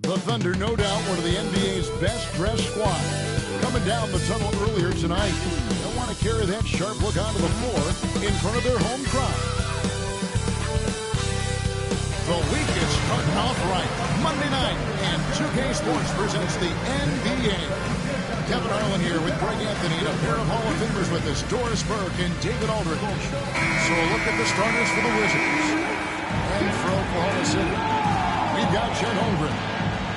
The Thunder, no doubt, one of the NBA's best-dressed squads. Coming down the tunnel earlier tonight. They'll want to carry that sharp look onto the floor in front of their home crowd. The week is starting off right. Monday night, and 2K Sports presents the NBA. Kevin Harlan here with Greg Anthony and a pair of Hall of Famers with us, Doris Burke and David Aldridge. So a look at the starters for the Wizards. And for Oklahoma City, we've got Chet Holmgren.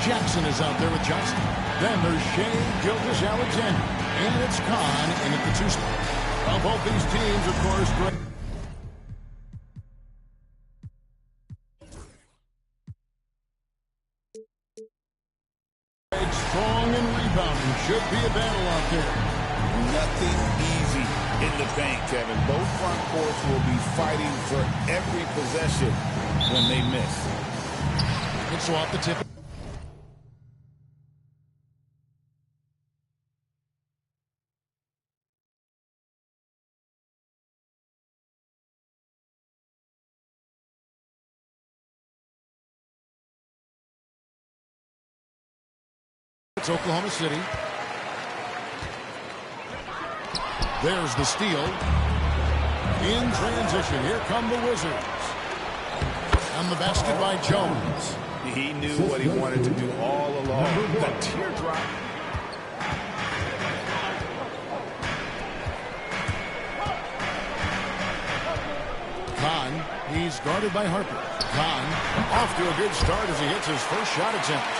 Jackson is out there with Johnson. Then there's Shea Gilgeous-Alexander. And it's Khan in at the 2 spot. Now both these teams, of course, Greg. Strong and rebounding. Should be a battle out there. Nothing easy in the paint, Kevin. Both front courts will be fighting for every possession when they miss. It's off the tip. It's Oklahoma City. There's the steal. In transition, here come the Wizards. And the basket by Jones. He knew what he wanted to do all along. The teardrop. Khan, he's guarded by Harper. Khan off to a good start as he hits his first shot attempt.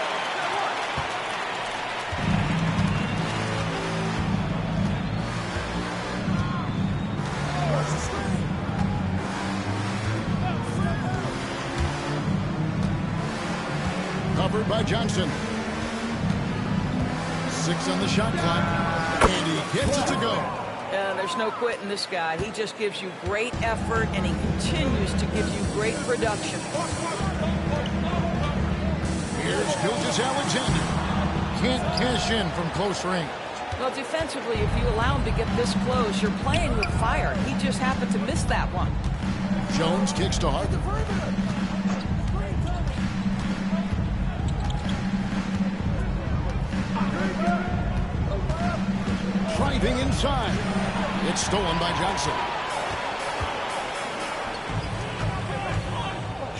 Covered by Johnson. 6 on the shot clock. And he gets it to go. There's no quitting this guy. He just gives you great effort, and he continues to give you great production. Here's Gilgeous-Alexander. Can't cash in from close range. Well, defensively, if you allow him to get this close, you're playing with fire. He just happened to miss that one. Jones kicks to Harper. Driving inside. It's stolen by Johnson.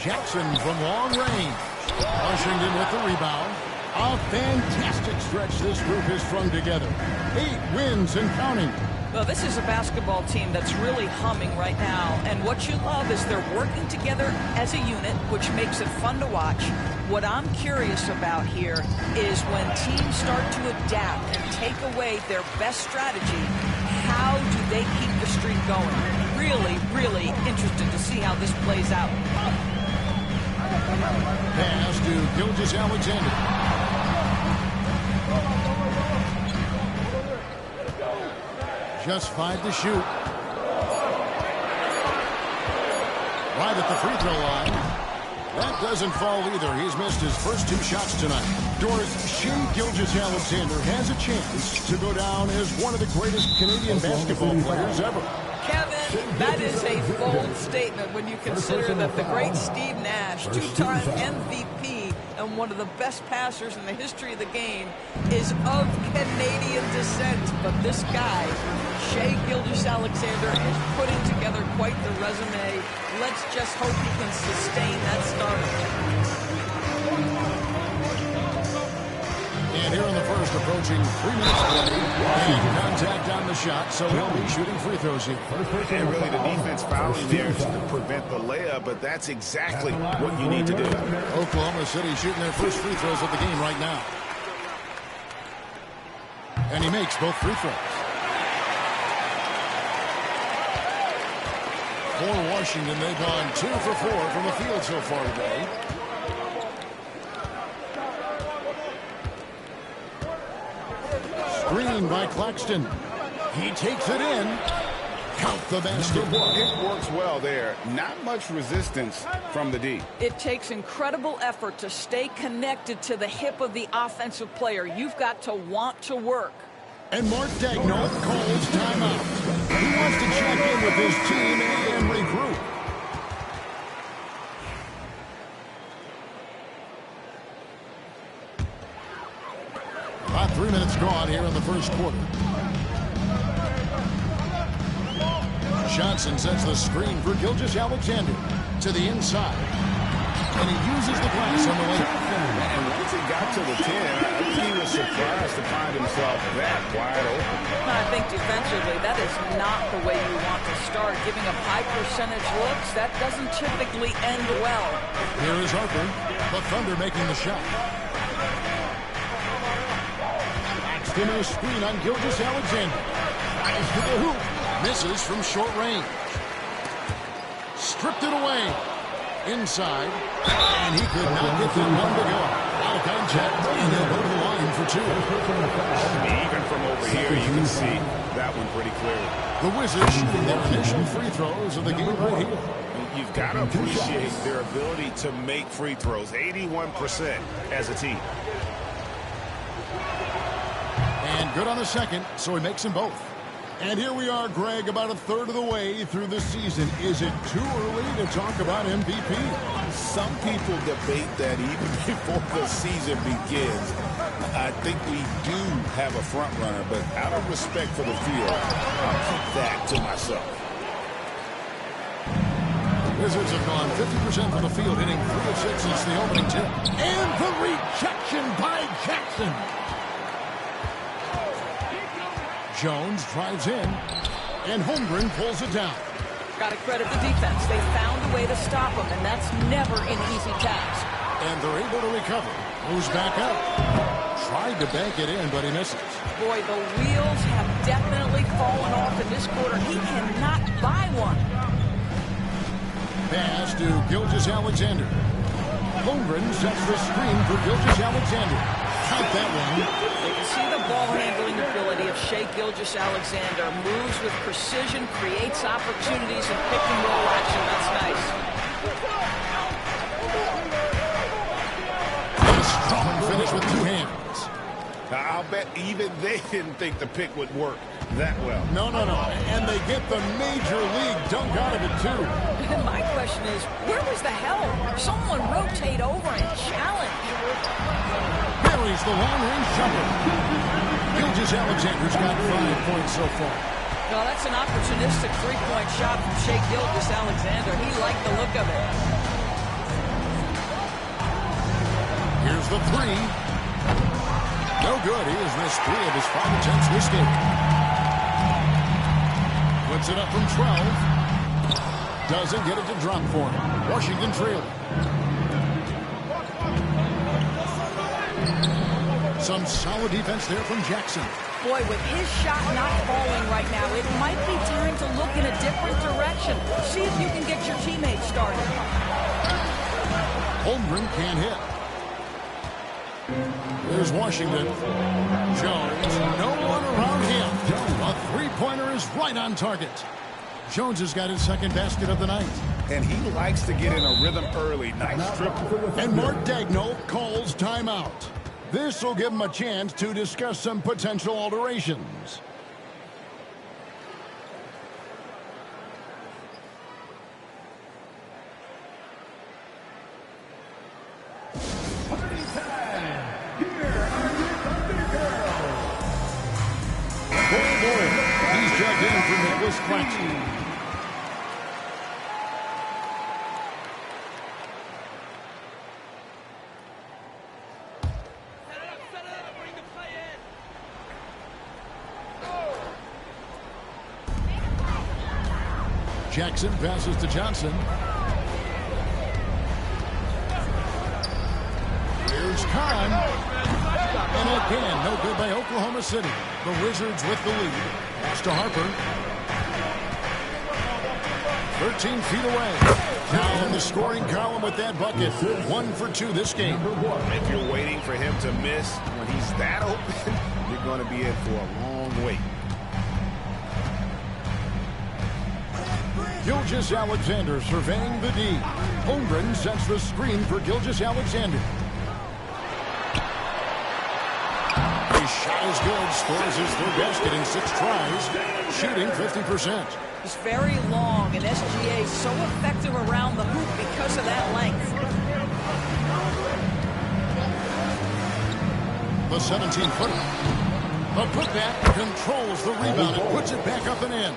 Jackson from long range. Washington with the rebound. A fantastic stretch this group has strung together. 8 wins and counting. Well, this is a basketball team that's really humming right now. And what you love is they're working together as a unit, which makes it fun to watch. What I'm curious about here is when teams start to adapt and take away their best strategy, how do they keep the streak going? Really, really interested to see how this plays out. Pass to Gilgeous-Alexander. Just 5 to shoot. Right at the free throw line. That doesn't fall either. He's missed his first 2 shots tonight. Doris, Shea Gilgeous-Alexander has a chance to go down as one of the greatest Canadian basketball players ever. Kevin, that is a bold statement when you consider that the great Steve Nash, 2-time MVP and one of the best passers in the history of the game, is of Canadian descent. But this guy, Shea Gilgeous-Alexander, is putting together quite the resume. Let's just hope he can sustain that start. And here in the first, approaching 3 minutes play. And contact on the shot, so he'll be shooting free throws here. And really the defense fouling there to prevent the layup, but that's exactly what you need to do. Oklahoma City shooting their first free throws of the game right now. And he makes both free throws. For Washington, they've gone 2 for 4 from the field so far today. Screen by Claxton. He takes it in. Count the basketball. It works well there. Not much resistance from the D. It takes incredible effort to stay connected to the hip of the offensive player. You've got to want to work. And Mark Daigneault calls timeout. He wants to check in with his team and regroup. 3 minutes gone here in the first quarter. Johnson sets the screen for Gilgeous-Alexander to the inside. And he uses the glass on the way up. And once he got to the 10, I think he was surprised to find himself that wide open. I think defensively, that is not the way you want to start. Giving up high percentage looks, that doesn't typically end well. Here is Harper, the Thunder making the shot. Axton a screen on Gilgeous-Alexander. Fires to the hoop. Misses from short range. Stripped it away. Inside. And he could not get that one to go. Out of contact. And they'll go to the line for two. Even from over here, you can see that one pretty clearly. The Wizards shooting their initial free throws of the game right here. You've got to appreciate their ability to make free throws. 81% as a team. And good on the second, so he makes them both. And here we are, Greg, about a third of the way through the season. Is it too early to talk about MVP? Some people debate that even before the season begins. I think we do have a front runner, but out of respect for the field, I'll keep that to myself. Wizards have gone 50% from the field, hitting 3 of 6 since the opening tip. And the rejection by Jackson. Jones drives in, and Holmgren pulls it down. Got to credit the defense. They found a way to stop him, and that's never an easy task. And they're able to recover. Moves back up. Tried to bank it in, but he misses. Boy, the wheels have definitely fallen off in this quarter. He cannot buy one. Pass to Gilgeous-Alexander. Holmgren sets the screen for Gilgeous-Alexander. Count that one. You can see the ball handling ability of Shai Gilgeous-Alexander. Moves with precision, creates opportunities in pick and roll action. That's nice. A strong finish with 2 hands. I'll bet even they didn't think the pick would work that well. No. And they get the major league dunk out of it, too. My question is, where was the help? Someone rotate over and challenge. Buries the long-range jumper. Gilgeous-Alexander's got 5 points so far. Well, that's an opportunistic three-point shot from Shai Gilgeous-Alexander. He liked the look of it. Here's the 3. No good. He has missed 3 of his 5 attempts this game. Puts it up from 12. Doesn't get it to drop for him. Washington trailing. Some solid defense there from Jackson. Boy, with his shot not falling right now, it might be time to look in a different direction. See if you can get your teammates started. Holmgren can't hit. There's Washington. Jones, no one around him. A three-pointer is right on target. Jones has got his second basket of the night. And he likes to get in a rhythm early. Nice triple. And Mark Daigneault calls timeout. This will give him a chance to discuss some potential alterations. He's jumped in for Nicholas Claxton. Jackson passes to Johnson. Here's Kahn. And again, no good by Oklahoma City. The Wizards with the lead. Pass to Harper. 13 feet away. Now in the scoring column with that bucket. 1 for 2 this game. If you're waiting for him to miss when he's that open, you're going to be in for a long wait. Gilgeous-Alexander surveying the D. Holmgren sets the screen for Gilgeous-Alexander. His shot is good. Scores his third basket in 6 tries. Shooting 50%. He's very long, and SGA is so effective around the hoop because of that length. The 17-footer. The putback controls the rebound and puts it back up and in.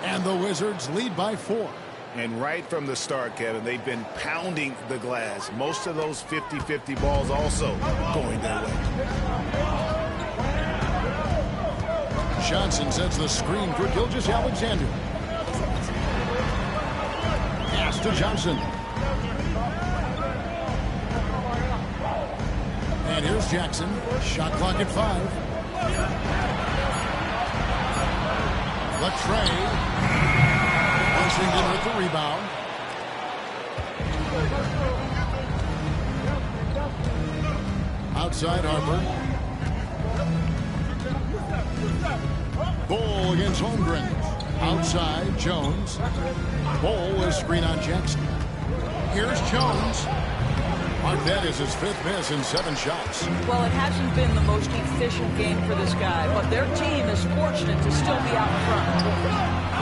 And the Wizards lead by 4. And right from the start, Kevin, they've been pounding the glass. Most of those 50-50 balls also going their way. Johnson sets the screen for Gilgeous-Alexander. Pass to Johnson. And here's Jackson. Shot clock at 5. Latrey. Washington with the rebound. Outside Harper. Ball against Holmgren. Outside Jones. Ball with screen on Jackson. Here's Jones. That is his 5th miss in 7 shots. Well, it hasn't been the most efficient game for this guy, but their team is fortunate to still be out front.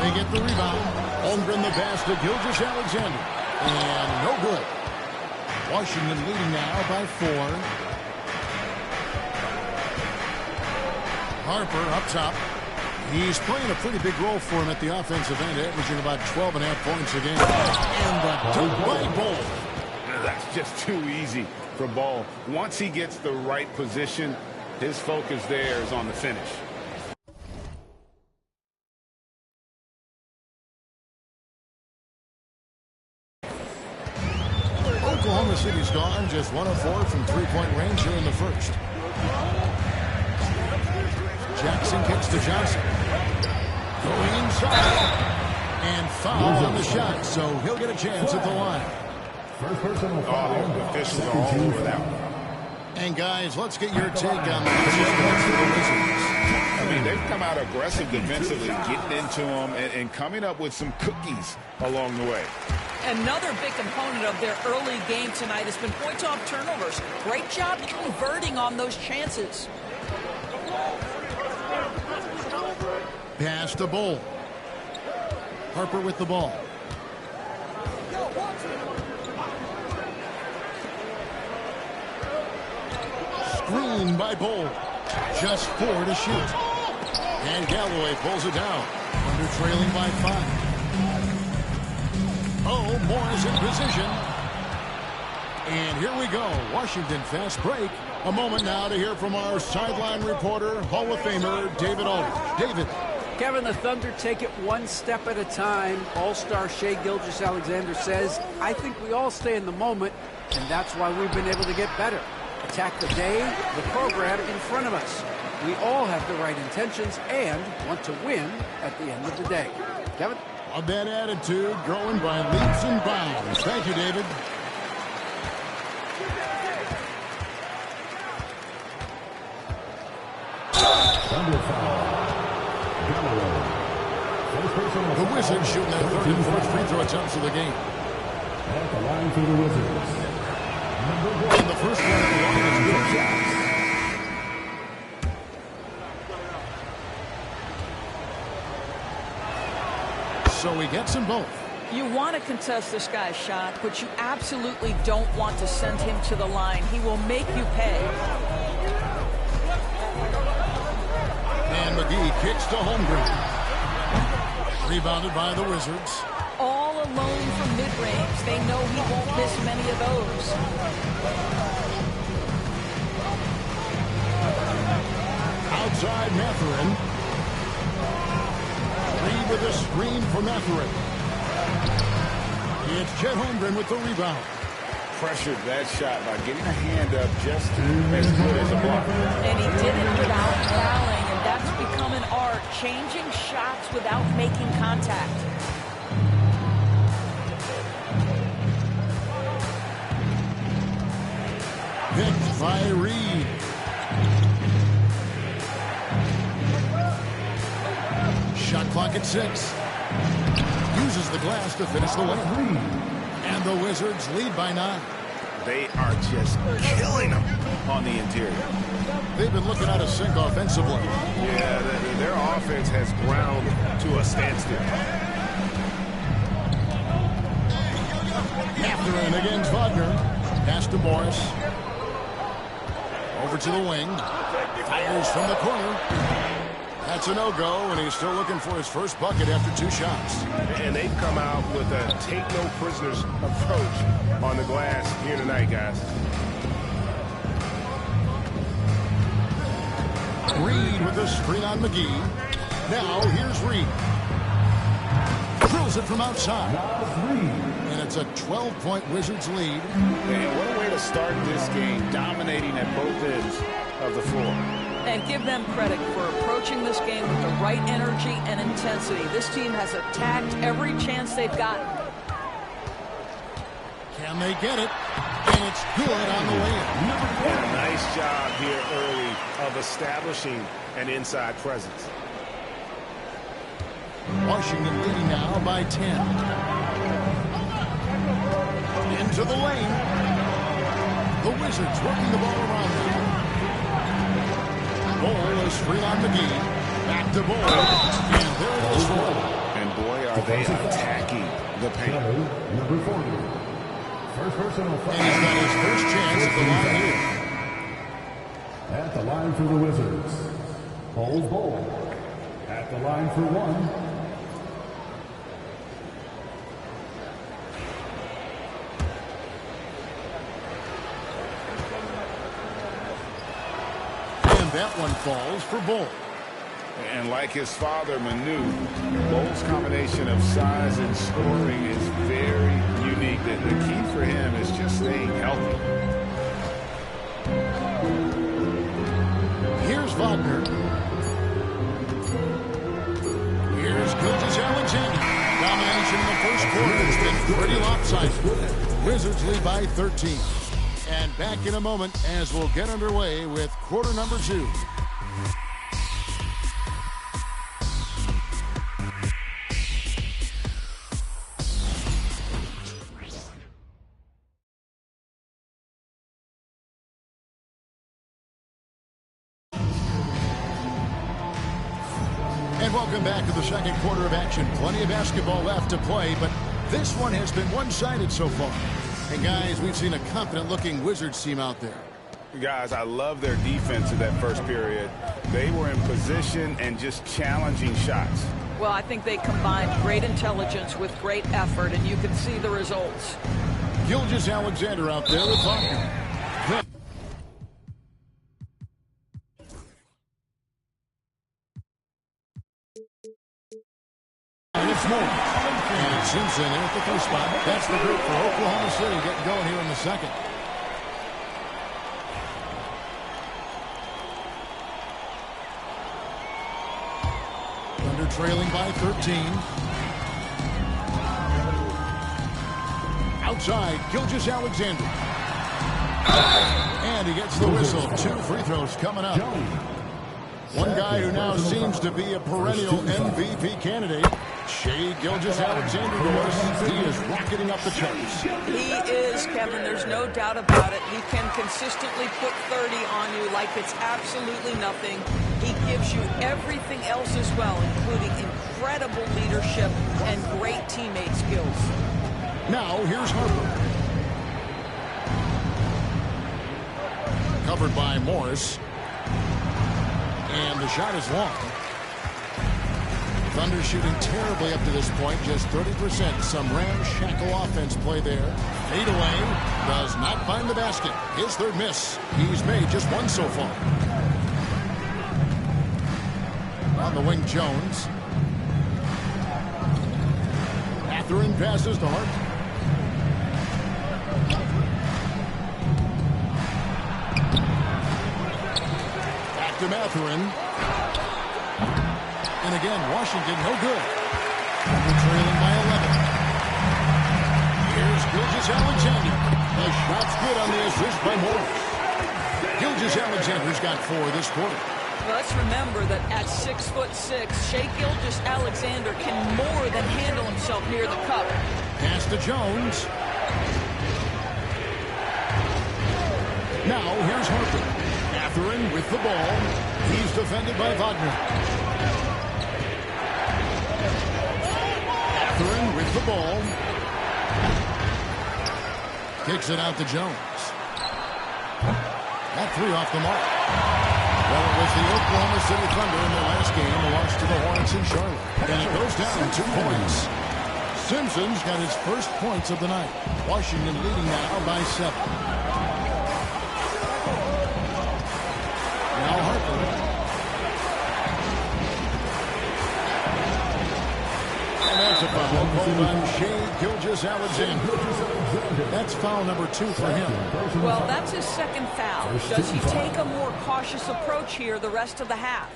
They get the rebound. Holmgren the pass to Gilgeous-Alexander. And no good. Washington leading now by 4. Harper up top. He's playing a pretty big role for him at the offensive end, averaging about 12.5 points a game. And the dunk by Ball. That's just too easy for Ball. Once he gets the right position, his focus there is on the finish. Oklahoma City's gone just 1 of 4 from three-point range here in the first. Jackson kicks to Johnson. Going inside. And foul on the shot, so he'll get a chance at the line. First personal foul. The officials are all over that one. And guys, let's get your take on the defense of the Wizards. I mean, they've come out aggressive defensively, getting into them and coming up with some cookies along the way. Another big component of their early game tonight has been points off turnovers. Great job converting on those chances. Pass to Bull. Harper with the ball. Screen by Bull. Just 4 to shoot. And Galloway pulls it down. Under trailing by 5. Oh, Moore is in position. And here we go. Washington fast break. A moment now to hear from our sideline reporter, Hall of Famer David Aldridge. David. Kevin, the Thunder take it one step at a time. All-star Shai Gilgeous-Alexander says, I think we all stay in the moment, and that's why we've been able to get better. Attack the day, the program in front of us. We all have the right intentions and want to win at the end of the day. Kevin? Of that attitude, growing by leaps and bounds. Thank you, David. The Wizards shooting their 3rd and 4th free throw attempts of the game. At the line for the Wizards. And the first one at the line is good shot. So he gets them both. You want to contest this guy's shot, but you absolutely don't want to send him to the line. He will make you pay. And McGee kicks to Holmgren. Rebounded by the Wizards. All alone from mid-range. They know he won't miss many of those. Outside Mathurin. Reed with a screen for Mathurin. It's Chet Holmgren with the rebound. Pressured that shot by getting a hand up just as good as a block. And he did it without fouling, and that's become an art, changing shots without making contact. Picked by Reed. Shot clock at 6. Uses the glass to finish the layup. And the Wizards lead by 9. They are just killing them on the interior. They've been looking out of sync offensively. Yeah, their offense has ground to a standstill. Mathurin against Wagner. Pass to Morris. Over to the wing. Fires from the corner. That's a no-go, and he's still looking for his first bucket after 2 shots. And they've come out with a take-no-prisoners approach on the glass here tonight, guys. Reed with a screen on McGee. Now here's Reed. Drills it from outside. And it's a 12-point Wizards lead. And what a way to start this game, dominating at both ends of the floor. And give them credit for approaching this game with the right energy and intensity. This team has attacked every chance they've gotten. Can they get it? And it's good on the way in. And a nice job here early of establishing an inside presence. Washington leading now by 10. Into the lane. The Wizards working the ball around them. Ball is free on McGee. Back to Ball. And there it is. And boy, are they attacking the paint. Number 40. First personal foul. And he's got his first chance at the line here. At the line for the Wizards. Hold Ball. At the line for 1. That one falls for Bull. And like his father, Manu, Bull's combination of size and scoring is very unique. The key for him is just staying healthy. Here's Wagner. Here's Gilgeous-Alexander. Domination in the first quarter has been pretty lopsided. Wizards lead by 13. And back in a moment as we'll get underway with quarter number 2. And welcome back to the second quarter of action. Plenty of basketball left to play, but this one has been one-sided so far. And guys, we've seen a confident-looking Wizards team out there. Guys, I love their defense in that first period. They were in position and just challenging shots. Well, I think they combined great intelligence with great effort, and you can see the results. Gilgeous-Alexander out there with Wagner. And it's more. And it's Simpson in at the 3 spot. That's the group for Oklahoma City getting going here in the second. Thunder trailing by 13. Outside, Gilgeous-Alexander. And he gets the whistle. 2 free throws coming up. One guy who now seems to be a perennial MVP candidate. Shea Gilgeous-Alexander goes. He is rocketing up the charts. He is, Kevin. There's no doubt about it. He can consistently put 30 on you like it's absolutely nothing. He gives you everything else as well, including incredible leadership and great teammate skills. Now, here's Harper. Covered by Morris. And the shot is long. Thunder shooting terribly up to this point, just 30%. Some ramshackle offense play there. Fade away, does not find the basket. His third miss. He's made just 1 so far. On the wing, Jones. Mathurin passes to Hart. Back to Mathurin. And again, Washington, no good. They're trailing by 11. Here's Gilgeous-Alexander. The shot's good on the assist by Morris. Gilgeous-Alexander's got 4 this quarter. Well, let's remember that at 6'6", Shea Gilgeous-Alexander can more than handle himself near the cup. Pass to Jones. Now, here's Harper. Mathurin with the ball. He's defended by Wagner. Mathurin with the ball. Kicks it out to Jones. That three off the mark. Well, it was the Oklahoma City Thunder in their last game, a loss to the Hornets in Charlotte. And it goes down 2 points. Simpson's got his first points of the night. Washington leading now by 7. Now Harper. And that's a foul called on Shai Gilgeous-Alexander. That's foul number 2 for him. Well, that's his second foul. Does he take a more cautious approach here the rest of the half?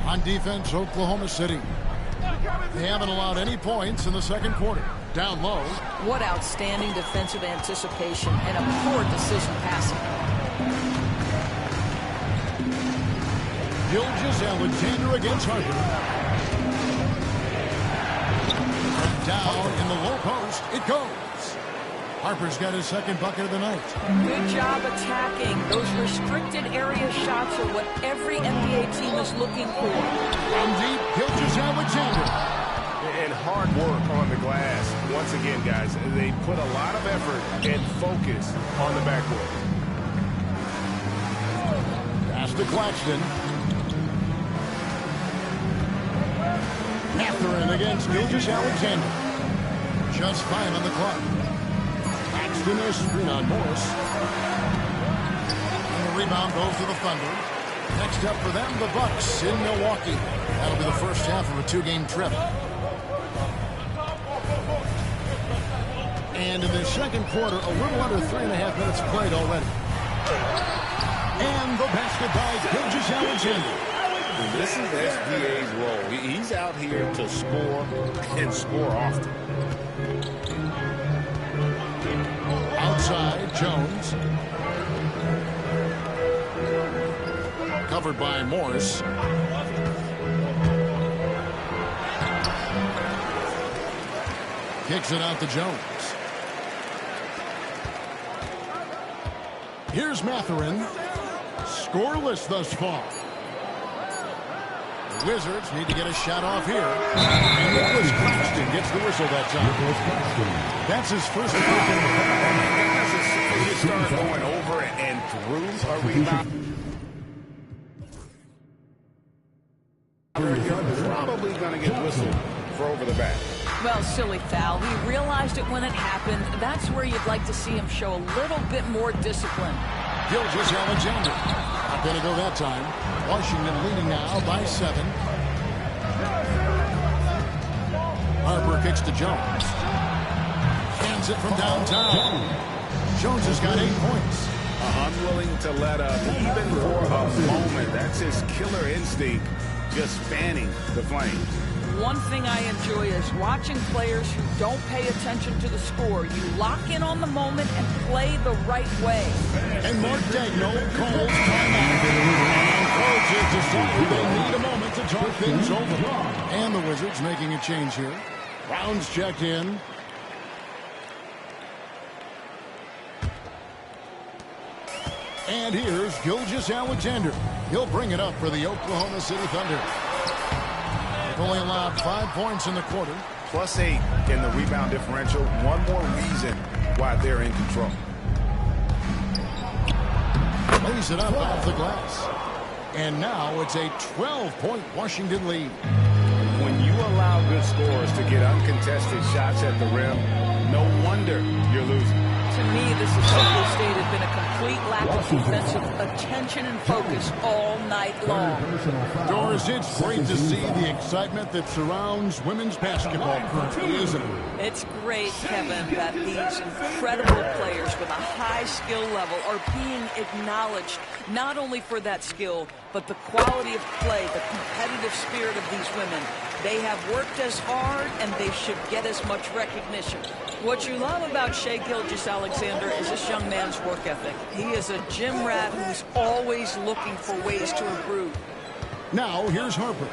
On defense, Oklahoma City. They haven't allowed any points in the second quarter. Down low. What outstanding defensive anticipation and a poor decision passing. Gilgeous-Alexander against Harper. And down in the low post, it goes. Harper's got his second bucket of the night. Good job attacking. Those restricted area shots are what every NBA team is looking for. From deep, Gilgeous-Alexander. And hard work on the glass. Once again, guys, they put a lot of effort and focus on the backboard. Pass to Claxton. Mathurin against Gilgeous-Alexander. Just 5 on the clock. Claxton is screen on Morris. And the rebound goes to the Thunder. Next up for them, the Bucks in Milwaukee. That'll be the first half of a 2-game trip. And in the second quarter, a little under 3.5 minutes played already. And the basket by Gilgeous-Alexander. This is SGA's role. He's out here to score and score often. Outside, Jones. Covered by Morris. Kicks it out to Jones. Here's Mathurin. Scoreless thus far. The Wizards need to get a shot off here. And Nicholas Claxton gets the whistle that time. That's his first break in the As soon as you start going over and through a rebound, you're probably going to get whistled for over the back. Well, silly foul. He realized it when it happened. That's where you'd like to see him show a little bit more discipline. Gilgeous-Alexander. Not going to go that time. Washington leading now by 7. Harper kicks to Jones. Hands it from downtown. Jones has got 8 points. Unwilling to let up even for a moment. That's his killer instinct, just fanning the flames. One thing I enjoy is watching players who don't pay attention to the score. You lock in on the moment and play the right way. And Mark Daigneault calls timeout. And coaches decide they need a moment to talk things over. And the Wizards making a change here. Brown's checked in. And here's Gilgeous-Alexander. He'll bring it up for the Oklahoma City Thunder. They've only allowed 5 points in the quarter. +8 in the rebound differential. One more reason why they're in control. Lays it up off the glass. And now it's a 12-point Washington lead. When you allow good scorers to get uncontested shots at the rim, no wonder you're losing. To me, this has simply stated been a complete lack of defensive attention and focus all night long. Doris, it's great to see the excitement that surrounds women's basketball currently, isn't it? It's great, Kevin, that these incredible players with a high skill level are being acknowledged, not only for that skill, but the quality of play, the competitive spirit of these women. They have worked as hard, and they should get as much recognition. What you love about Shai Gilgeous-Alexander is this young man's work ethic. He is a gym rat who's always looking for ways to improve. Now, here's Harper.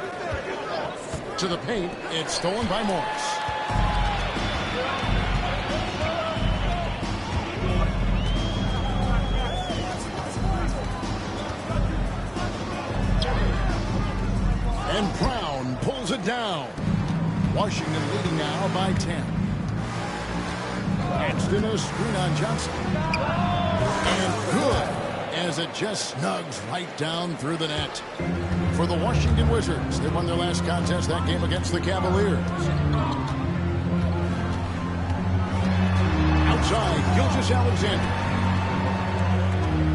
To the paint, it's stolen by Morris. And Brown pulls it down. Washington leading now by 10. Paxton a screen on Johnson. And good as as it just snugs right down through the net. For the Washington Wizards, they won their last contest that game against the Cavaliers. Outside, Gilgeous-Alexander.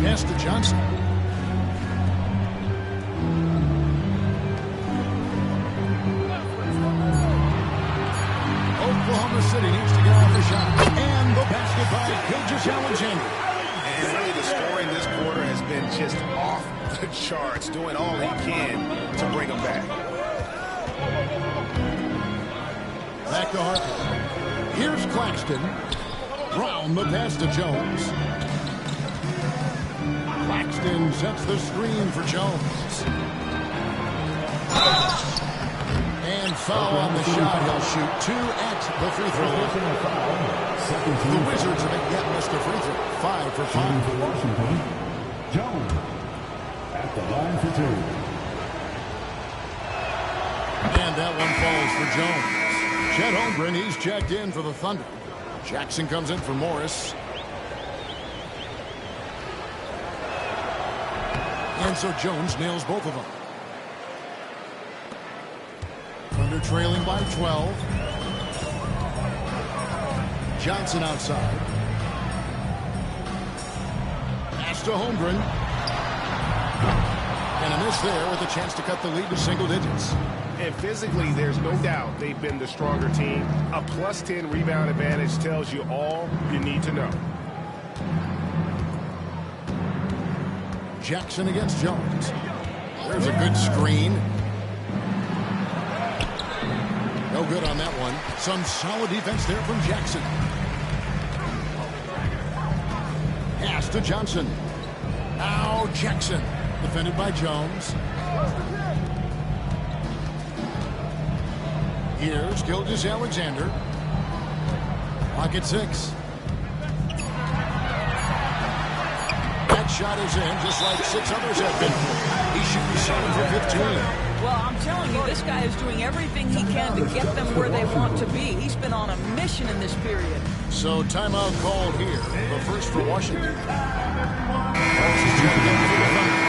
Pass to Johnson. Oklahoma City needs to get off the shot. And the basket by Gilgeous-Alexander. And really the scoring this quarter has been just off the charts, doing all he can to bring them back. Back to Harper. Here's Claxton. Brown the pass to Jones. Claxton sets the screen for Jones. And foul on the shot. He'll shoot 2 at the free throw line. The Wizards have yet missed a free throw. 5 for 5. For Washington, Jones at the line for 2. And that one falls for Jones. Chet Holmgren, he's checked in for the Thunder. Jackson comes in for Morris. And so Jones nails both of them. Thunder trailing by 12. Johnson outside. Pass to Holmgren. And a miss there with a chance to cut the lead to single digits. And physically, there's no doubt they've been the stronger team. A +10 rebound advantage tells you all you need to know. Jackson against Jones. There's a good screen. No good on that one. Some solid defense there from Jackson. Pass to Johnson. Now Jackson. Defended by Jones. Here's Gilgeous-Alexander. Pocket 6. That shot is in just like 6 others have been. He should be 7 for 15. Well, I'm telling you, this guy is doing everything he can to get them where they want to be. He's been on a mission in this period. So timeout called here. The first for Washington. Morris is checked in for the Thunder.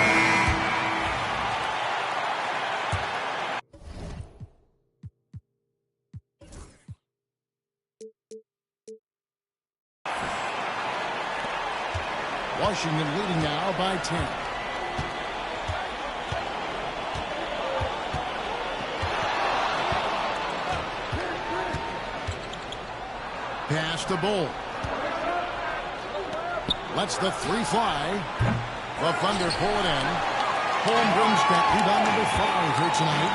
Washington leading now by 10. Pass to Bull. Lets the 3 fly. The Thunder pull it in. Holmgren's got rebound number 5 here tonight.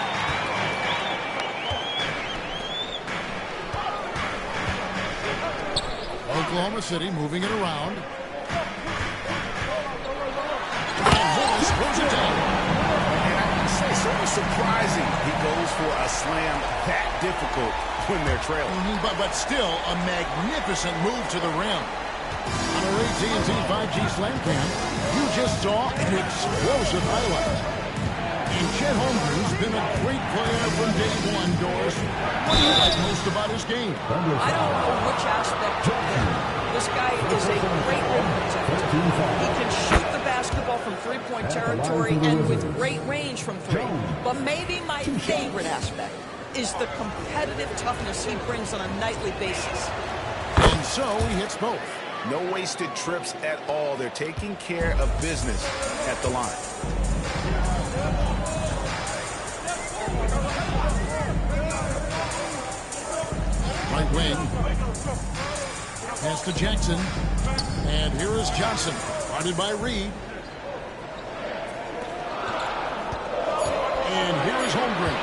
Oklahoma City moving it around. Throws it down. And I would say sort of surprising he goes for a slam that difficult when they're trailing. But still a magnificent move to the rim. On our AT&T 5G Slam Cam, you just saw an explosive highlight. And Chet Holmgren's been a great player from day one, Doris. What do you like most about his game? I don't know which aspect to him. This guy is a great rim protector. He can shoot the basketball from three-point territory and with great range from 3. But maybe my favorite aspect is the competitive toughness he brings on a nightly basis. And so he hits both. No wasted trips at all. They're taking care of business at the line. Right wing. Pass to Jackson. And here is Johnson. Guarded by Reed. And here is Holmgren.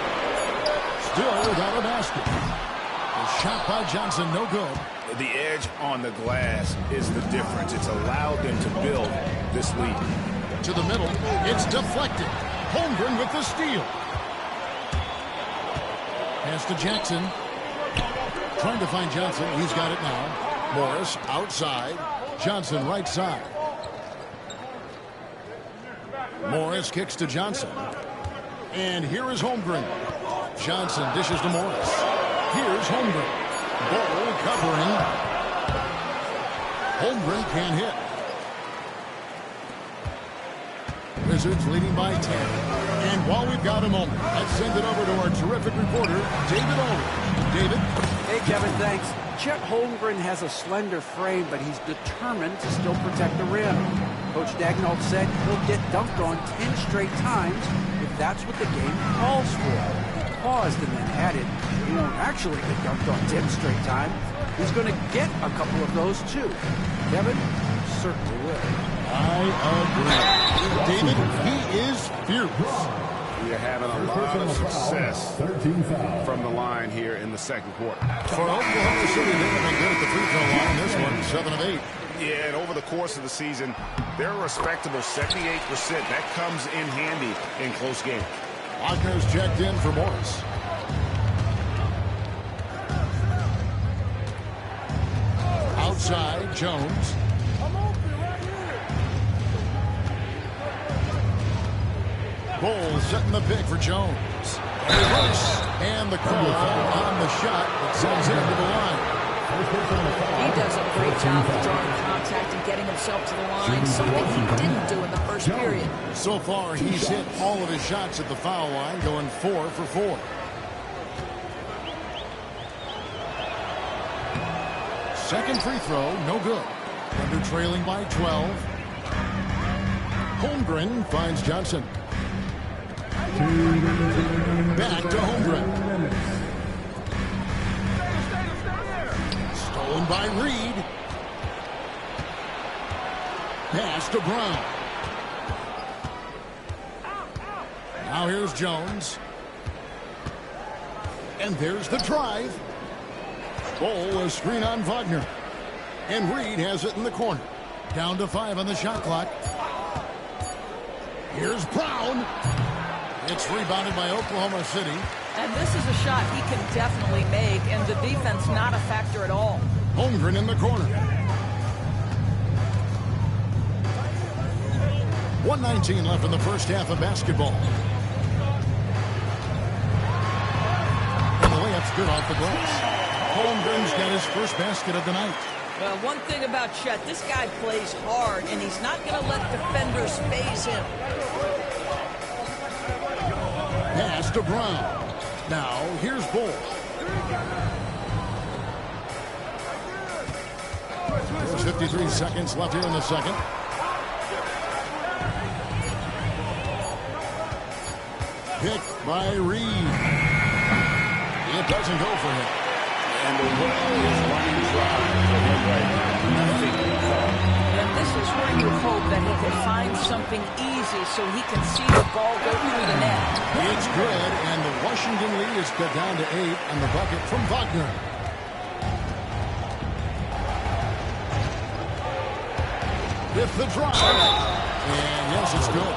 Still without a basket. A shot by Johnson, no good. The edge on the glass is the difference. It's allowed them to build this lead. To the middle. It's deflected. Holmgren with the steal. Pass to Jackson. Trying to find Johnson. He's got it now. Morris outside. Johnson right side. Morris kicks to Johnson. And here is Holmgren. Johnson dishes to Morris. Here's Holmgren. Ball covering. Holmgren can't hit. Wizards leading by 10. And while we've got a moment, let's send it over to our terrific reporter, David Aldridge. David? Hey, Kevin, thanks. Chet Holmgren has a slender frame, but he's determined to still protect the rim. Coach Dagnall said he'll get dunked on 10 straight times if that's what the game calls for. He paused and then added, he won't actually get dunked on 10 straight times. He's going to get a couple of those, too. Kevin certainly will. I agree. David, he is fearless. We are having a lot of success from the line here in the second quarter. For Oklahoma City, they have been good at the free throw line. This one, 7 of 8. Yeah, and over the course of the season, they're a respectable 78%. That comes in handy in close games. Wagner's checked in for Morris. Outside, Jones. Ball setting the pick for Jones. Reverse. And the call on the shot that sends him to the line. He does a great job of drawing contact and getting himself to the line, something he didn't do in the first period. So far, he's hit all of his shots at the foul line, going 4 for 4. Second free throw, no good. Thunder trailing by 12. Holmgren finds Johnson. Back to Holmgren. Stolen by Reed. Pass to Brown. Now here's Jones. And there's the drive. Ball, a screen on Wagner. And Reed has it in the corner. Down to 5 on the shot clock. Here's Brown. It's rebounded by Oklahoma City. And this is a shot he can definitely make, and the defense not a factor at all. Holmgren in the corner. 1:19 left in the first half of basketball. And the layup's good off the glass. Holmgren's got his first basket of the night. Well, one thing about Chet, this guy plays hard, and he's not going to let defenders phase him. Pass to Brown. Now, here's Bull. There's 53 seconds left here in the second. Picked by Reed. It doesn't go for him. And the well is running dry for him right now. Nothing to call. And this is where you hope that he can find something easy so he can see the ball go through the net. It's good, and the Washington lead is cut down to 8 on the bucket from Wagner. With the drive. And yes, it's good.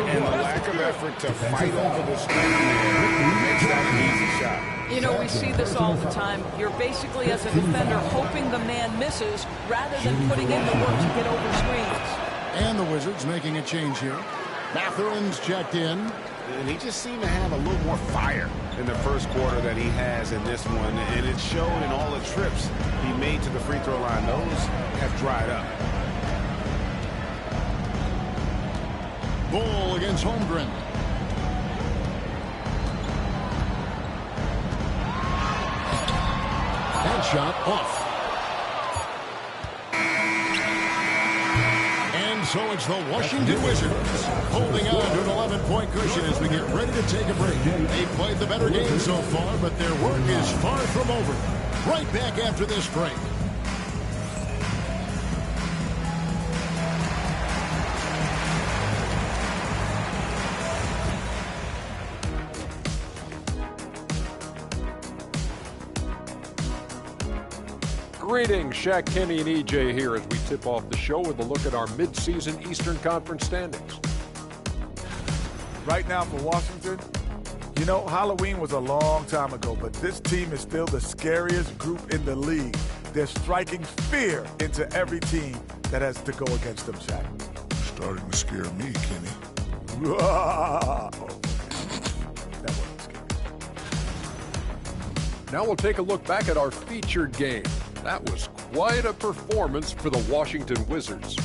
And the lack of effort to fight over the screen there makes that an easy shot. You know, we see this all the time. You're basically, as a defender, hoping the man misses rather than putting in the work to get over screens. And the Wizards making a change here. Matherin's checked in. And he just seemed to have a little more fire in the first quarter than he has in this one. And it showed in all the trips he made to the free throw line. Those have dried up. Bull against Holmgren. Headshot off. And so it's the Washington Wizards holding on to an 11-point cushion as we get ready to take a break. They've played the better game so far, but their work is far from over. Right back after this break. Greetings, Shaq, Kenny, and EJ here as we tip off the show with a look at our midseason Eastern Conference standings. Right now for Washington, you know, Halloween was a long time ago, but this team is still the scariest group in the league. They're striking fear into every team that has to go against them, Shaq. Starting to scare me, Kenny. That wasn't scary. Now we'll take a look back at our featured game. That was quite a performance for the Washington Wizards.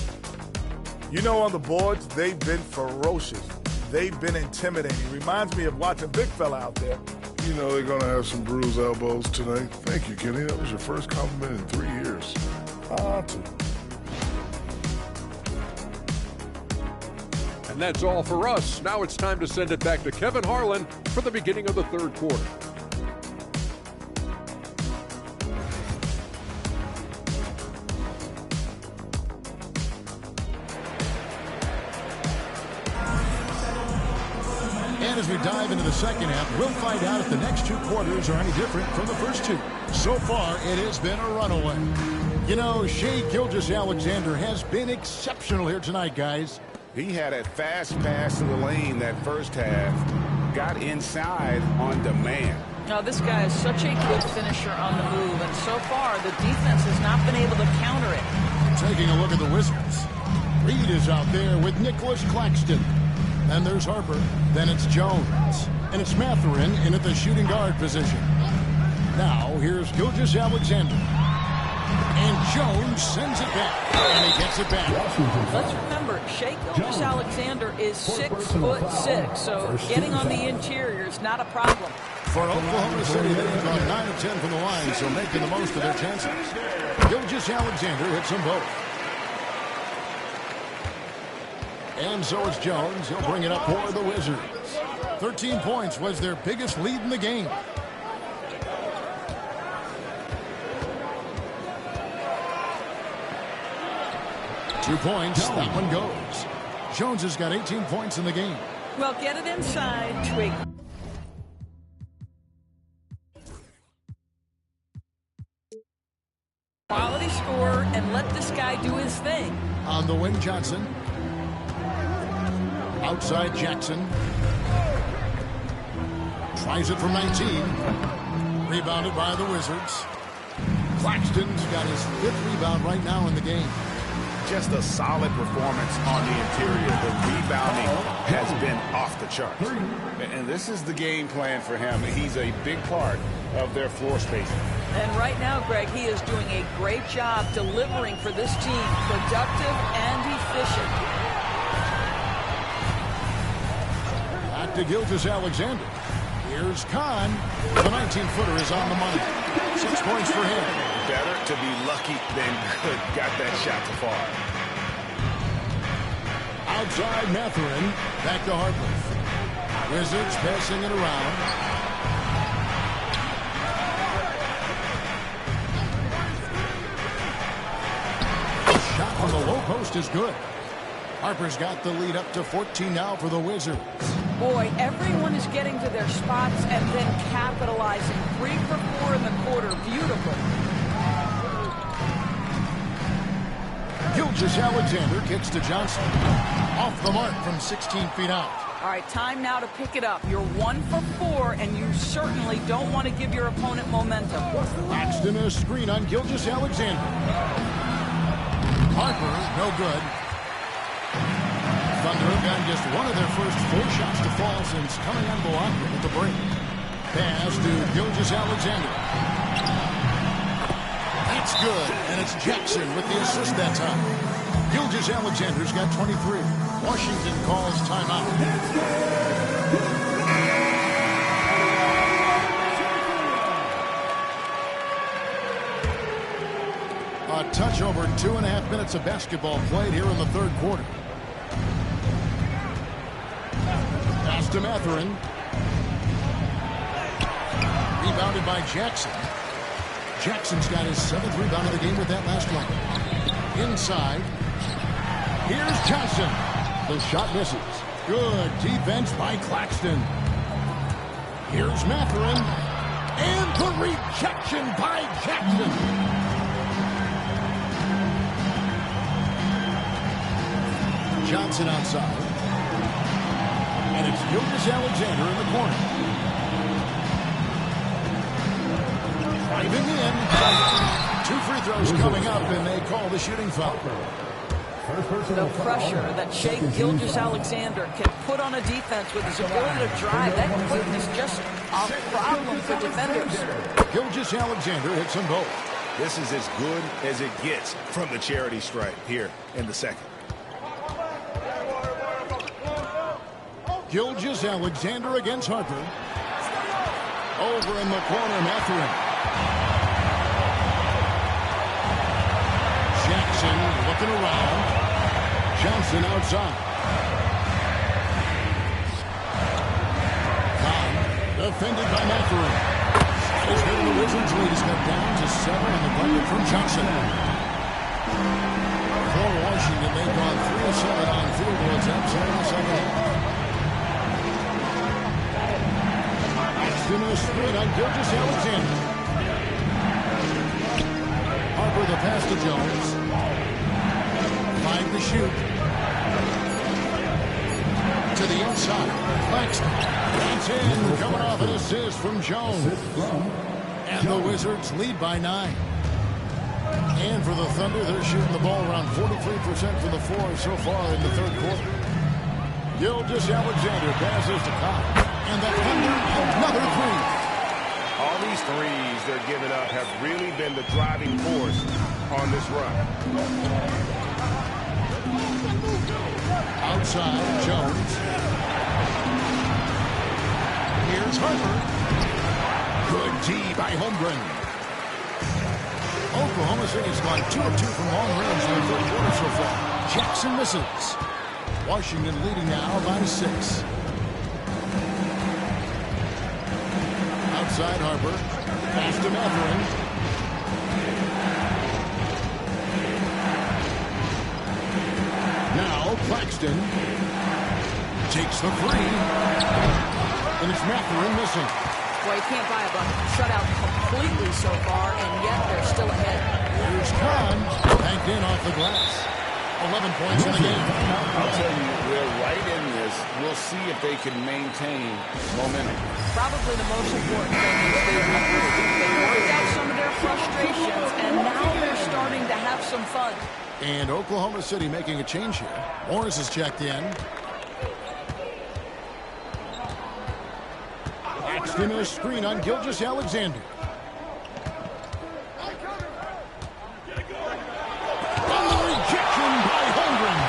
You know, on the boards, they've been ferocious. They've been intimidating. Reminds me of watching big fella out there. You know they're going to have some bruised elbows tonight. Thank you, Kenny. That was your first compliment in 3 years. Two. And that's all for us. Now it's time to send it back to Kevin Harlan for the beginning of the third quarter. And as we dive into the second half, we'll find out if the next 2 quarters are any different from the first 2. So far, it has been a runaway. You know, Shai Gilgeous-Alexander has been exceptional here tonight, guys. He had a fast pass to the lane that first half. Got inside on demand. Now, this guy is such a good finisher on the move, and so far, the defense has not been able to counter it. Taking a look at the Wizards. Reed is out there with Nicholas Claxton. And there's Harper. Then it's Jones. And it's Mathurin in at the shooting guard position. Now, here's Gilgeous-Alexander. And Jones sends it back. And he gets it back. Let's remember, Shai Gilgeous-Alexander is 6'6", so getting on the interior is not a problem. For Oklahoma City, they've gone 9 of 10 from the line, so making the most of their chances. Gilgeous-Alexander hits them both. And so it's Jones. He'll bring it up for the Wizards. 13 points was their biggest lead in the game. Two points. That one goes. Jones has got 18 points in the game. Well, get it inside to a quality scorer and let this guy do his thing. On the wing, Johnson. Outside Jackson. Tries it from 19. Rebounded by the Wizards. Claxton's got his 5th rebound right now in the game. Just a solid performance on the interior. The rebounding has been off the charts. And this is the game plan for him. He's a big part of their floor spacing. And right now, Greg, he is doing a great job delivering for this team. Productive and efficient. Back to Gilgeous-Alexander. Here's Kahn. The 19-footer is on the money. 6 points for him. Better to be lucky than good. Got that shot to far. Outside Mathurin. Back to Harper. Wizards passing it around. Shot from the low post is good. Harper's got the lead up to 14 now for the Wizards. Boy, everyone is getting to their spots and then capitalizing. 3 for 4 in the quarter. Beautiful. Gilgeous-Alexander kicks to Johnson. Off the mark from 16 feet out. All right, time now to pick it up. You're 1 for 4, and you certainly don't want to give your opponent momentum. Claxton a screen on Gilgeous-Alexander. Harper, no good. Thunder have gotten just one of their first 4 shots to fall since coming unblocked at the break. Pass to Gilgeous-Alexander. That's good, and it's Jackson with the assist that time. Gilgeous-Alexander's got 23. Washington calls timeout. A touch over 2.5 minutes of basketball played here in the third quarter. Pass to Mathurin. Rebounded by Jackson. Jackson's got his 7th rebound of the game with that last one. Inside. Here's Johnson. The shot misses. Good defense by Claxton. Here's Mathurin. And the rejection by Jackson. Johnson outside. And it's Gilgeous-Alexander in the corner. Driving in. 2 free throws coming up, and they call the shooting foul. The pressure that Shai Gilgeous-Alexander can put on a defense with his ability to drive, that quickness just a problem for defenders. Gilgeous-Alexander hits them both. This is as good as it gets from the charity stripe here in the second. Gilgeous-Alexander against Harper. Over in the corner, Mathurin. Jackson looking around. Johnson outside. Defended by Mathurin. He's getting the Wizards lead. He's got down to 7 on the bucket from Johnson. For Washington, they've gone 3 of 7 on field goal attempts in the second half. Axton a screen on Gilgeous-Alexander. Harper the pass to Jones. 5 to shoot. To the inside. Claxton. That's in. Coming off an assist from Jones. And the Wizards lead by 9. And for the Thunder, they're shooting the ball around 43% for the 4 so far in the third quarter. Gilgeous-Alexander passes to Cobb. And the Thunder, another 3. All these threes they're giving up have really been the driving force on this run. Outside, Jones. Here's Harper. Good D by Holmgren. Oklahoma City's gone 2 of 2 from long range in the third quarter so far. Jackson misses. Washington leading now by 6. Outside Harper. Pass to Mathurin. Now Claxton takes the 3. And it's Mathurin missing. Well, you can't buy a bucket. Shut out completely so far, and yet they're still ahead. Here's Kahn. Banked in off the glass. 11 points in the game. I'll tell you, we're right in this. We'll see if they can maintain momentum. Probably the most important thing is they regrouped. They worked out some of their frustrations, and now they're starting to have some fun. And Oklahoma City making a change here. Morris is checked in. Axton a screen on Gilgeous-Alexander. And the rejection by Holmgren.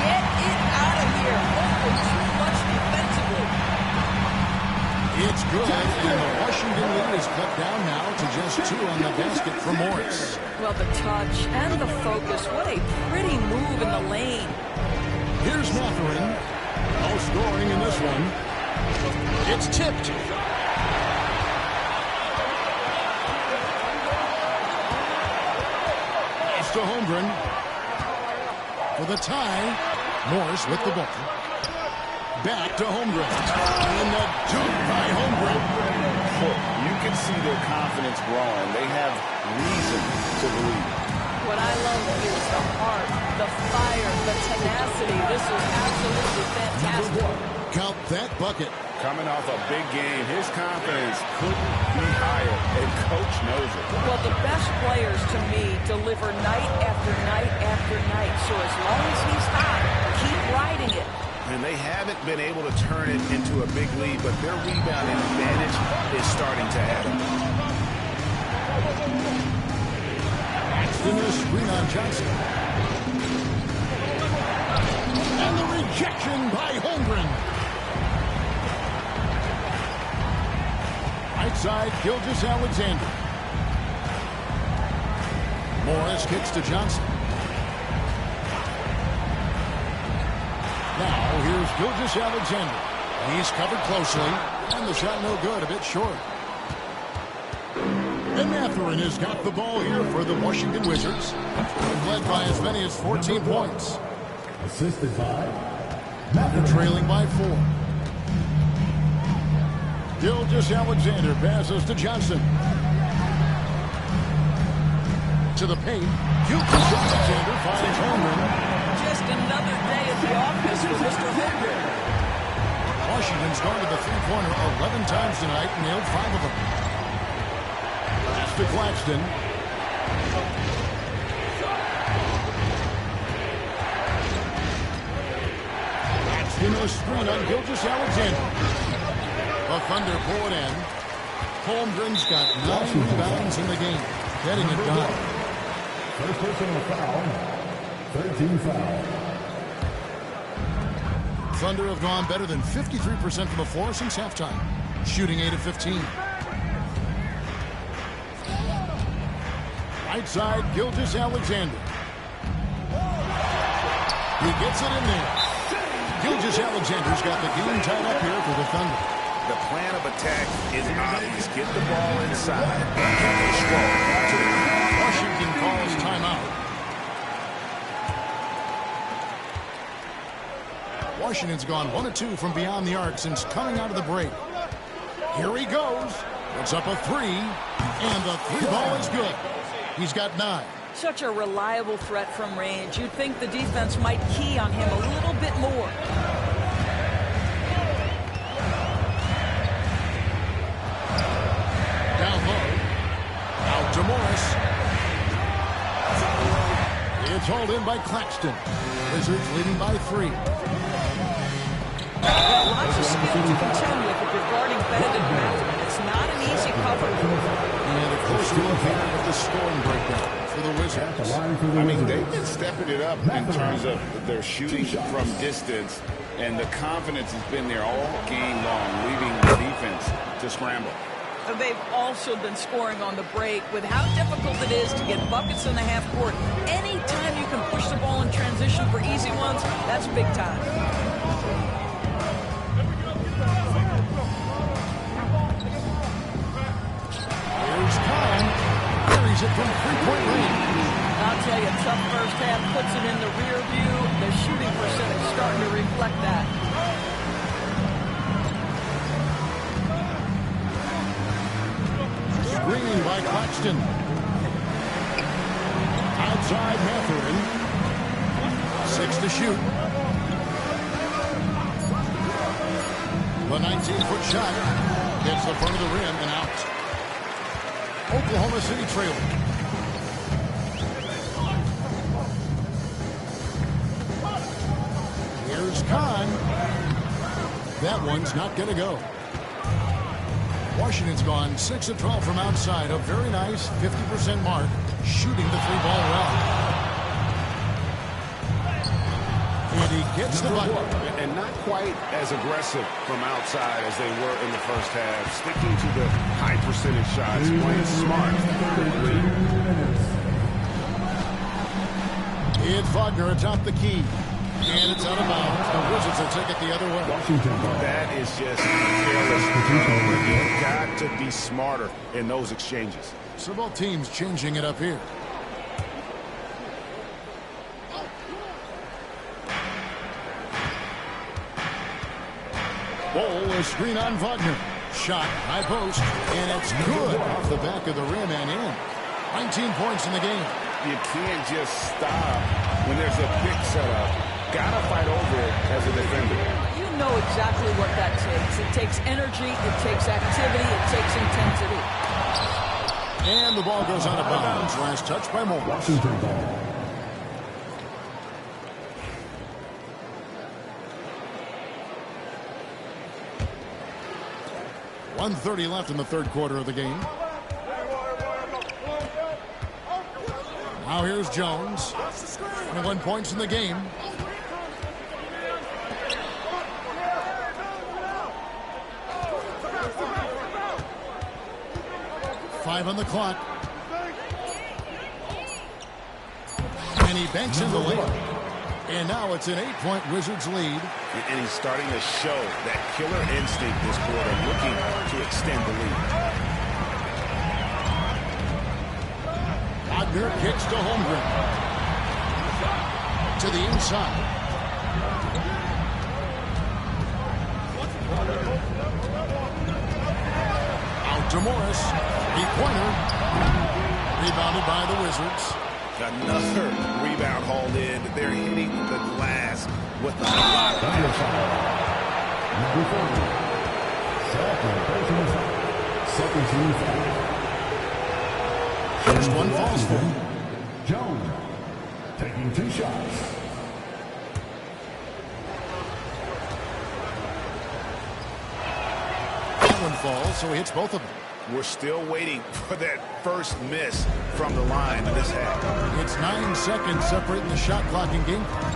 Get it out of here. Holmgren too much defensively. It's good, and the Washington lead is cut down now to just 2 on the basket for Morris. Well, the touch and the focus. What a pretty move in the lane. Here's Mathurin. No scoring in this one. It's tipped. Pass to Holmgren. For the tie. Morris with the ball. Back to Holmgren. And the dunk by Holmgren. You can see their confidence growing. They have reason to believe. What I love is the heart, the fire, the tenacity. This is absolutely fantastic. Count that bucket. Coming off a big game, his confidence couldn't be higher, and Coach knows it. Well, the best players, to me, deliver night after night after night. So as long as he's hot, keep riding it. And they haven't been able to turn it into a big lead, but their rebounding advantage is starting to add up. Axton a screen on Johnson. And the rejection by Holmgren. Right side, Gilgeous-Alexander. Morris kicks to Johnson. Now, here's Gilgeous-Alexander. He's covered closely, and the shot no good, a bit short. And Mathurin has got the ball here for the Washington Wizards. Led by as many as 14 points. Assisted by They're trailing by 4. Gilgeous-Alexander passes to Johnson. To the paint. Gilgeous-Alexander finds Holmgren. Just another day at the office for Mr. Holmgren. Washington's gone to the three-pointer 11 times tonight, nailed 5 of them. Pass to Claxton. Claxton a screen on Gilgeous-Alexander. The Thunder pull it in. Holmgren's got 9 rebounds in the game, getting it done. First personal foul. 13 foul. Thunder have gone better than 53% from the floor since halftime, shooting 8 of 15. Right side, Gilgeous-Alexander. He gets it in there. Gilgeous-Alexander's got the game tied up here for the Thunder. The plan of attack is obvious. Get the ball inside and keep it strong. Washington calls timeout. Washington's gone 1 of 2 from beyond the arc since coming out of the break. Here he goes. Puts up a 3, and the 3-ball is good. He's got 9. Such a reliable threat from range. You'd think the defense might key on him a little bit more. Down low. Out to Morris. It's hauled in by Claxton. Wizards leading by 3. Lots of skill to contend with if you're guarding Benedict Mathurin. It's not an easy cover. And a close look here at the scoring breakdown for the Wizards. I mean, they've been stepping it up in terms of their shooting from distance, and the confidence has been there all game long, leaving the defense to scramble. They've also been scoring on the break. With how difficult it is to get buckets in the half court, anytime you can push the ball in transition for easy ones, that's big time. Here's Khan. Carries it from 3-point range. I'll tell you, tough first half puts it in the rear view. The shooting percentage starting to reflect that. Screen by Claxton. Outside Mathurin. 6 to shoot. The 19-foot shot hits the front of the rim and out. Oklahoma City trailing. Here's Khan. That one's not going to go. Washington's gone 6 of 12 from outside. A very nice 50% mark, shooting the 3-ball well. And he gets the bucket. And not quite as aggressive from outside as they were in the first half. Sticking to the high percentage shots, playing smart. It's Wagner atop the key. And it's out of bounds. The Wizards will take it the other way. That is just careless. You've got to be smarter in those exchanges. So both teams changing it up here. Ball, a screen on Wagner. Shot, high post, and it's good off the back of the rim and in. 19 points in the game. You can't just stop when there's a pick set up. Gotta fight over it as a defender. You know exactly what that takes. It takes energy, it takes activity, it takes intensity. And the ball goes out of bounds. Last touch by Moore. Washington ball. .130 left in the third quarter of the game. Now here's Jones. 21 points in the game. Five on the clock. And he banks in the lead. And now it's an 8-point Wizards lead. And he's starting to show that killer instinct this quarter, looking to extend the lead. Wagner kicks to Holmgren. To the inside. Out to Morris. Three-pointer. Rebounded by the Wizards. Another rebound hauled in. They're hitting the glass with a lot of power. First one falls for him. Jones taking 2 shots. That one falls, so he hits both of them. We're still waiting for that first miss from the line in this half. It's 9 seconds separating the shot clock and game clock.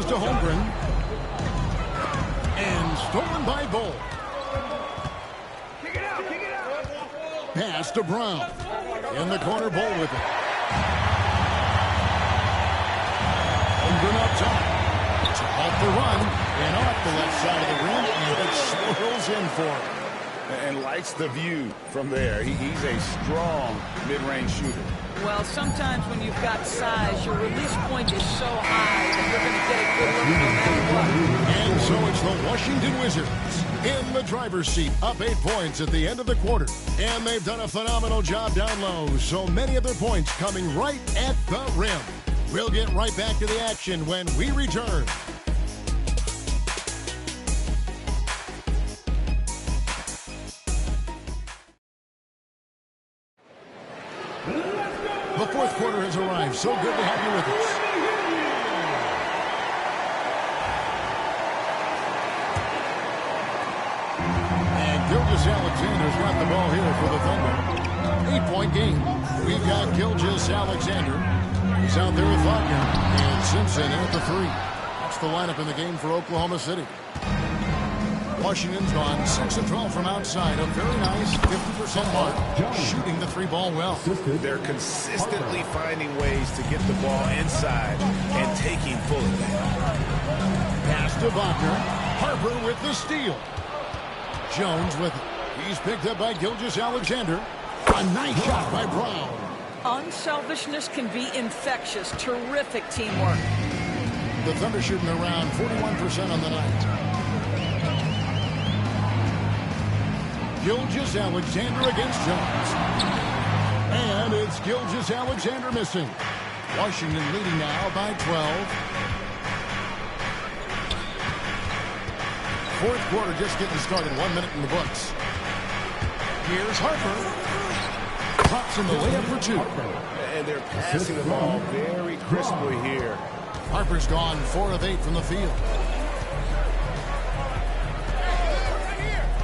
to Holmgren. And stolen by Bull. Pass to Brown. In the corner, Bull with it. Holmgren up top. To halt the run. And off the left side of the rim. And it swirls in for him. And likes the view from there. He's a strong mid-range shooter. Well, sometimes when you've got size, your release point is so high that you're going to get a good look no matter what. And so it's the Washington Wizards in the driver's seat, up 8 points at the end of the quarter. And they've done a phenomenal job down low. So many of their points coming right at the rim. We'll get right back to the action when we return. The fourth quarter has arrived. So good to have you with us. And Gilgeous-Alexander's got the ball here for the Thunder. 8-point game. We've got Gilgeous-Alexander. He's out there with Wagner. And Simpson at the 3. That's the lineup in the game for Oklahoma City. Washington's gone 6 of 12 from outside. A very nice 50% mark. Shooting the 3-ball well. They're consistently finding ways to get the ball inside and taking full advantage. Pass to Wagner. Harper with the steal. Jones with it. He's picked up by Gilgeous-Alexander. A nice shot by Brown. Unselfishness can be infectious. Terrific teamwork. The Thunder shooting around 41% on the night. Gilgeous-Alexander against Jones. And it's Gilgeous-Alexander missing. Washington leading now by 12. Fourth quarter just getting started. 1 minute in the books. Here's Harper. Drops in the layup for 2. And they're passing the ball very crisply here. Harper's gone 4 of 8 from the field.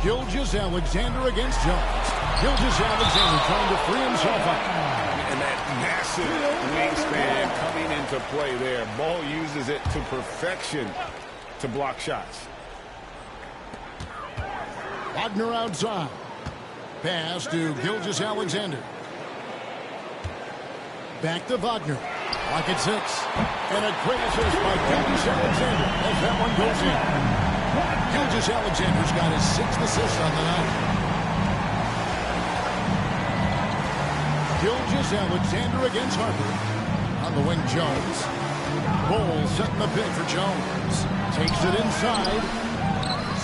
Gilgeous-Alexander against Jones. Gilgeous-Alexander trying to free himself up. And that massive wingspan coming into play there. Ball uses it to perfection to block shots. Wagner outside. Pass to Gilgeous-Alexander. Back to Wagner. Lock at 6. And a great assist by Gilgeous-Alexander as that one goes in. Gilgeous-Alexander's got his 6th assist on the night. Gilgeous-Alexander against Harper. On the wing, Jones. Bull setting the pick for Jones. Takes it inside.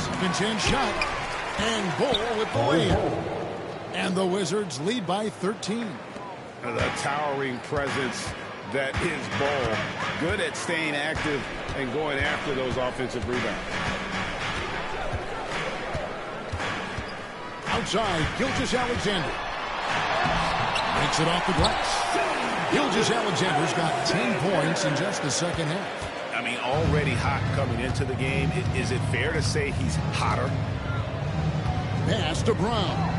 Second chance shot. And Bull with the layup. And the Wizards lead by 13. The towering presence that is Bull. Good at staying active and going after those offensive rebounds. Outside, Gilgeous-Alexander. Makes it off the glass. Gilgeous-Alexander's got 10 points in just the second half. I mean, already hot coming into the game. Is it fair to say he's hotter? Pass to Brown.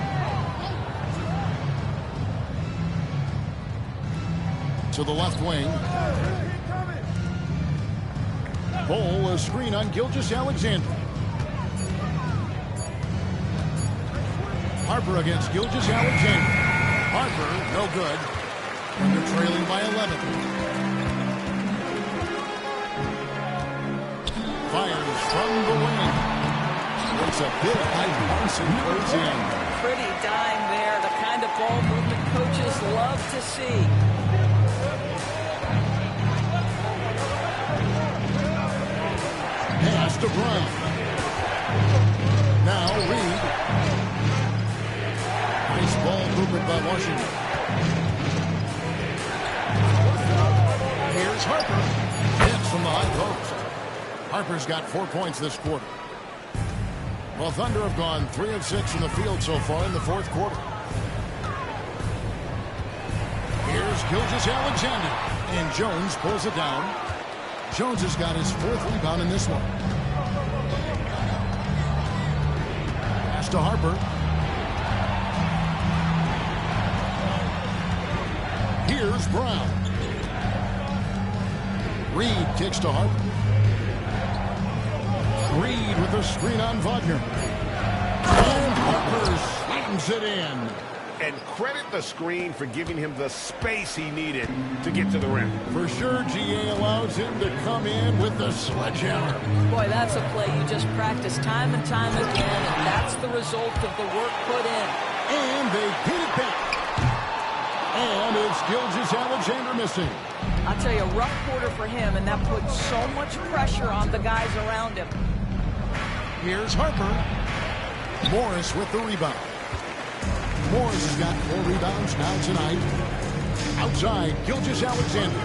To the left wing. Bull, a screen on Gilgeous-Alexander. Harper against Gilgeous-Alexander. Harper, no good. And they're trailing by 11. Fires from the wing. It's a bit high bounce and goes in. Pretty dime there. The kind of ball movement coaches love to see. Pass to Brown. Now Reed. Nice ball movement by Washington. Here's Harper. Hits from the high post. Harper's got 4 points this quarter. Well, Thunder have gone 3 of 6 from the field so far in the fourth quarter. Here's Gilgeous-Alexander. And Jones pulls it down. Jones has got his 4th rebound in this one. Pass to Harper. Here's Brown. Reed kicks to Harper. Reed with the screen on Wagner. And Harper slams it in. And credit the screen for giving him the space he needed to get to the rim. For sure, GA allows him to come in with the sledgehammer. Boy, that's a play you just practice time and time again, and that's the result of the work put in. And they beat it back. And it's Gilgeous-Alexander missing. I'll tell you, a rough quarter for him, and that puts so much pressure on the guys around him. Here's Harper. Morris with the rebound. Morris has got 4 rebounds now tonight. Outside, Gilgeous-Alexander.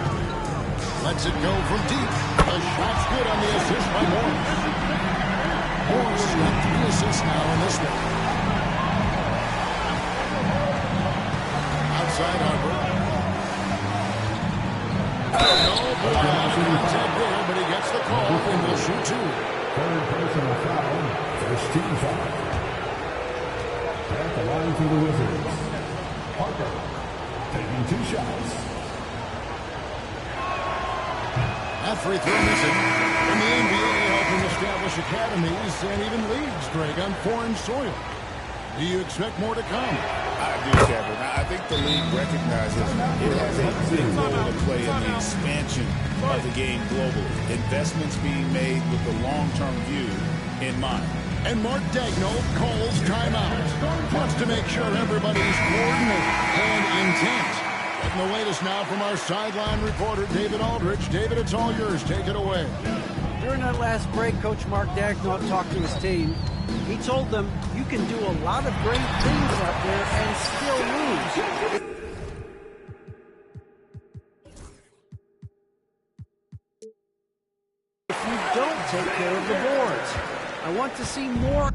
Lets it go from deep. The shot's good on the assist by Morris. Morris has got 3 assists now in this one. Outside Harper. No contact there, but he gets the call and will shoot 2. Third personal foul. First team foul. At the line for the Wizards, Harper taking 2 shots. That free throw missing. In the NBA, helping establish academies and even leagues, Greg, on foreign soil. Do you expect more to come? I do, Kevin. I think the league recognizes it has a big role to play in the expansion of the game globally. Investments being made with the long-term view in mind. And Mark Daigneault calls timeout. Wants to make sure everybody's coordinated and intent. Getting the latest now from our sideline reporter, David Aldridge. David, it's all yours. Take it away. During that last break, Coach Mark Daigneault talked to his team. He told them, you can do a lot of great things out there and still lose. If you don't take care of the boards. I want to see more.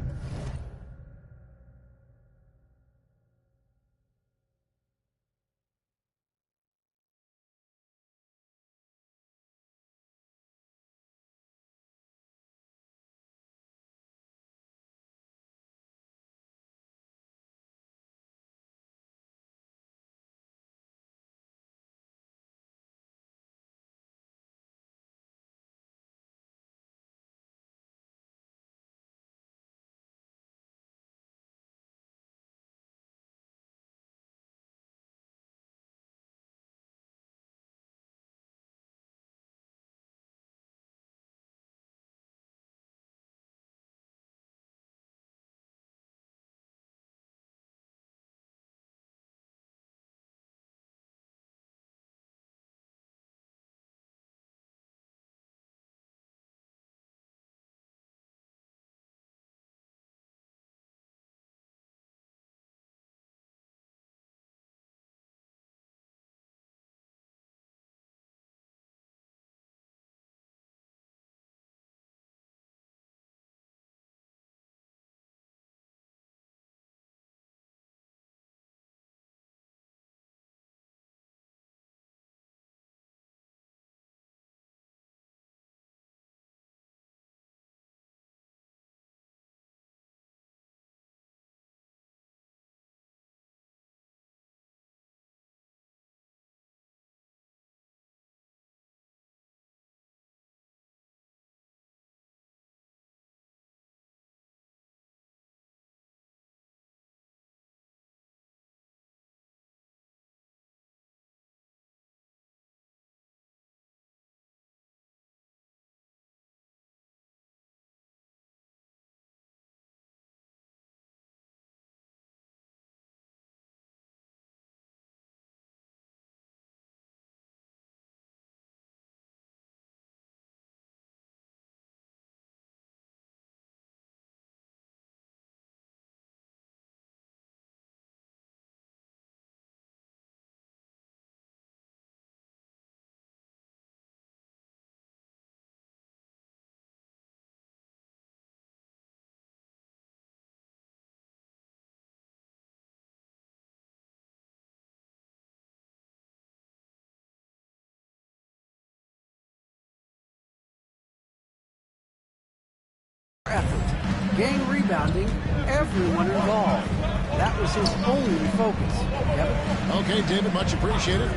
Effort, game rebounding, everyone involved. That was his only focus. Kevin? Okay, David, much appreciated.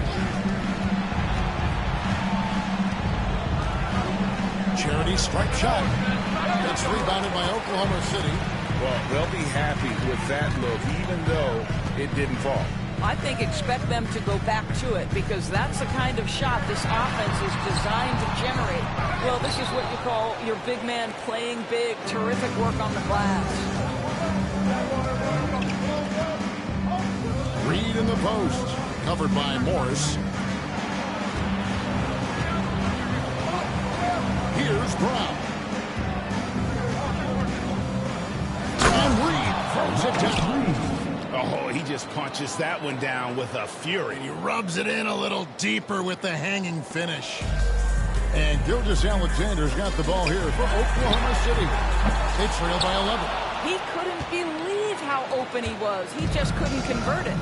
Charity stripe shot. It's rebounded by Oklahoma City. Well, they'll be happy with that look, even though it didn't fall. I think expect them to go back to it because that's the kind of shot this offense is designed to generate. Well, this is what you call your big man playing big. Terrific work on the glass. Reed in the post. Covered by Morris. Here's Brown. And Reed throws it down. Oh, he just punches that one down with a fury. He rubs it in a little deeper with the hanging finish. And Gilgeous-Alexander's got the ball here for Oklahoma City. They trail by 11. He couldn't believe how open he was. He just couldn't convert it.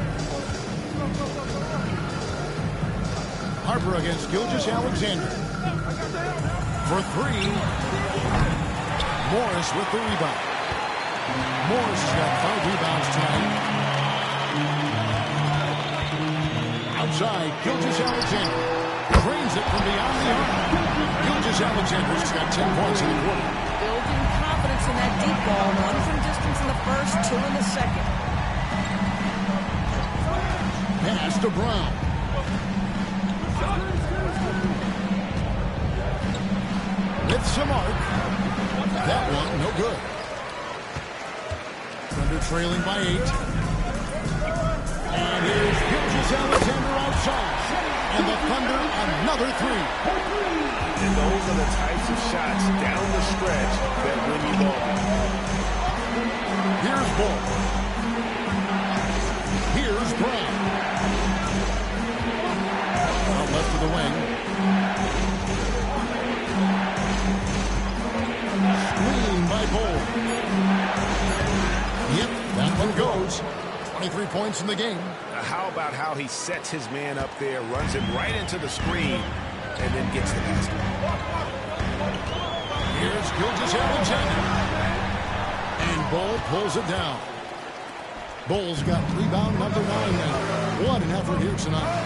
Harper against Gilgeous-Alexander. For three. Morris with the rebound. Morris has got 5 rebounds tonight. Outside, Gilgeous-Alexander drains it from beyond the arc. Gilgeous-Alexander's got 10 points in the quarter. Building confidence in that deep ball. 1 from distance in the first, 2 in the second. Pass to Brown. With some arc. That one, no good. Thunder trailing by 8. And here's Gilgeous-Alexander outside. And the Thunder, another 3. And those are the types of shots down the stretch that win you ball. Here's Bull. Here's Brown. Out left of the wing. Screen by Bull. Yep, that one goes. 23 points in the game. How about how he sets his man up there, runs him right into the screen, and then gets the basket. Here's Gilgeous-Alexander. And Bull pulls it down. Bull's got rebound number 9 now. What an effort here tonight.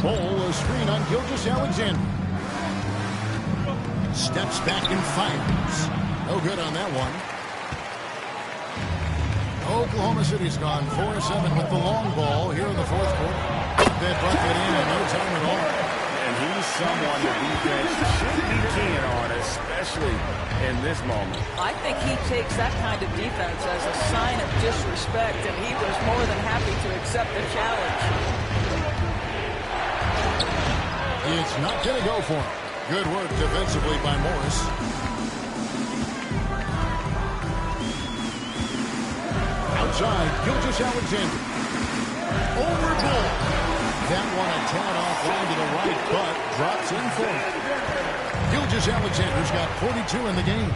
Bull, a screen on Gilgeous-Alexander. Steps back and fires. No good on that one. Oklahoma City's gone 4-7 with the long ball here in the fourth quarter. That bucket in no time at all. And he's someone the defense should be keen on, especially in this moment. I think he takes that kind of defense as a sign of disrespect, and he was more than happy to accept the challenge. It's not going to go for him. Good work defensively by Morris. Outside, Gilgeous-Alexander. Over Bull. That one a tad offline to the right, but drops in for him. Gilgeous-Alexander's got 42 in the game.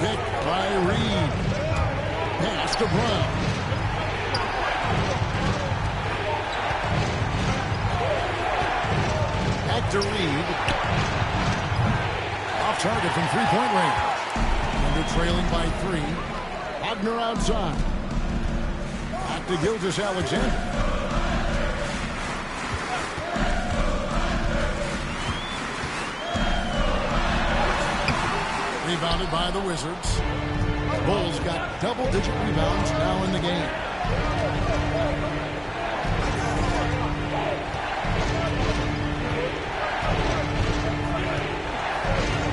Picked by Reed. Pass to Brown. Back to Reed. Off target from three-point range. Thunder trailing by 3. Wagner outside. Back to Gilgeous-Alexander. Rebounded by the Wizards. Bulls got double-digit rebounds now in the game.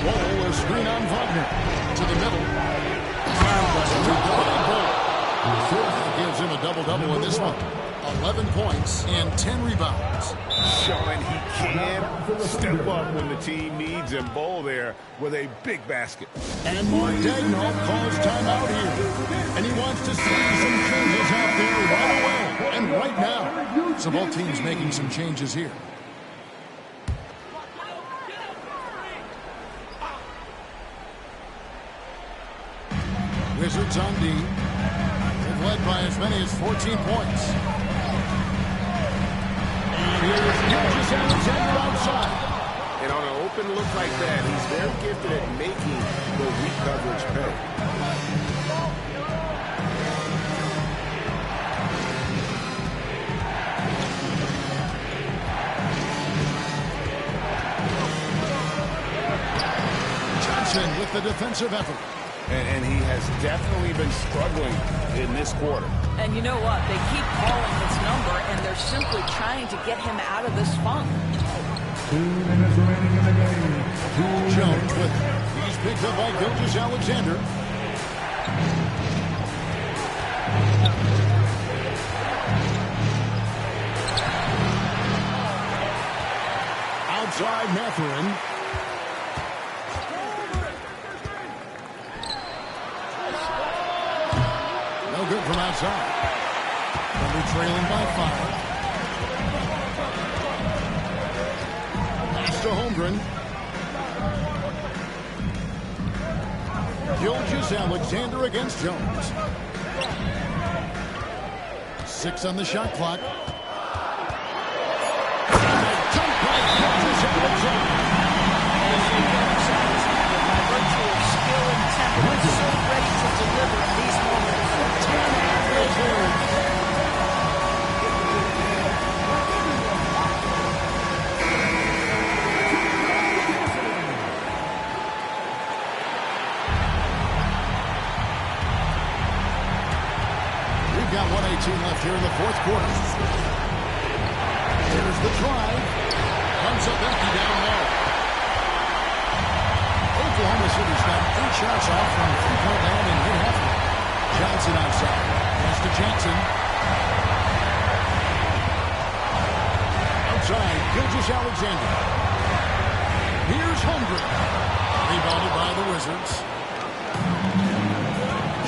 Bull, a screen on Wagner. To the middle. Gives him a double-double in this one. 11 points and 10 rebounds. Showing he can step up when the team needs him. Bull there with a big basket. And Mark Daigneault calls timeout here. And he wants to see some changes out there right away. And right now. So both teams making some changes here. Wizards on D. They've led by as many as 14 points. And here's Gilgeous-Alexander outside. And on an open look like that, he's very gifted at making the weak coverage pay. with the defensive effort. And he has definitely been struggling in this quarter. And you know what? They keep calling his number, and they're simply trying to get him out of this funk. 2 minutes remaining in the game. Jones with it. He's picked up by Gilgeous-Alexander. Outside Mathurin. No good from outside. Thunder trailing by 5. Pass to Holmgren. Gilgeous-Alexander against Jones. 6 on the shot clock. By virtue of skill and temperament, so ready to deliver in these moments. We've got 1:18 left here in the fourth quarter. Here's the drive. Comes up empty down low. Oklahoma City's got 8 shots off from three-point land and hit half of it. Johnson outside. Pass to Johnson. Outside, Gilgeous-Alexander. Here's Holmgren. Rebounded by the Wizards.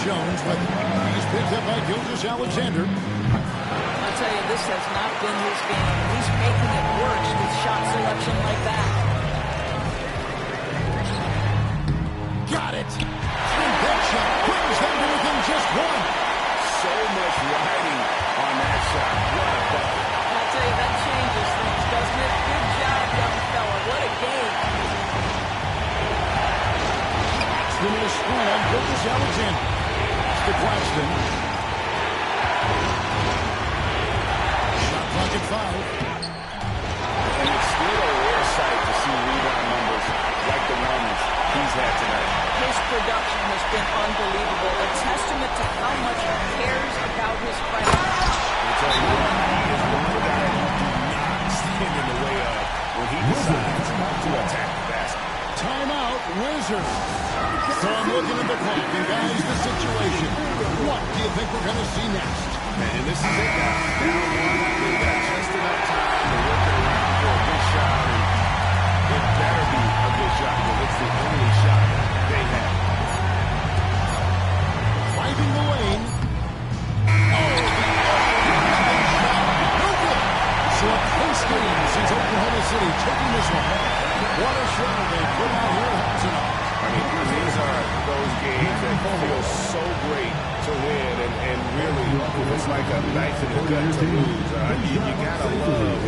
Jones with it. He's picked up by Gilgeous-Alexander. I'll tell you, this has not been his game. He's making it worse with shot selection like that. Got it. And that shot brings them to within just 1. So much riding on that shot. What a bucket. I'll tell you, that changes things, doesn't it? Good job, young fella. What a game. Claxton is screen on Gilgeous-Alexander. It's to Claxton. Shot clock at 5. And it's still a rare sight to see rebound numbers like the ones he's had tonight. His production has been unbelievable. A testament to how much he cares about his craft. I'll tell you what, he is one guy you do not stand in the way of when he decides to attack the basket. Timeout, Wizards. So I'm looking at the clock, and guys, the situation. What do you think we're going to see next? And this is it now. Down 1, they've got just enough time to work it around for a good shot, and it better be a good shot because it's the only shot they have. Driving the lane. Oh, the shot. No good. So a close game since Oklahoma City taking this one. What a show they put out here at Hudson. I mean, these are those games that feel so great to win, and really, it's like a knife in the gut to lose. You gotta love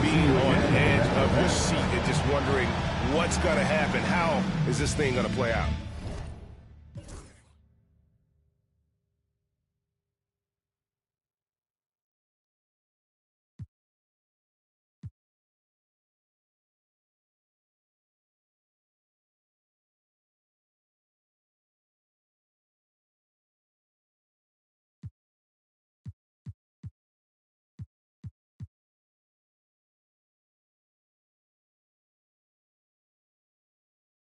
being on the edge of your seat and just wondering what's gonna happen. How is this thing gonna play out?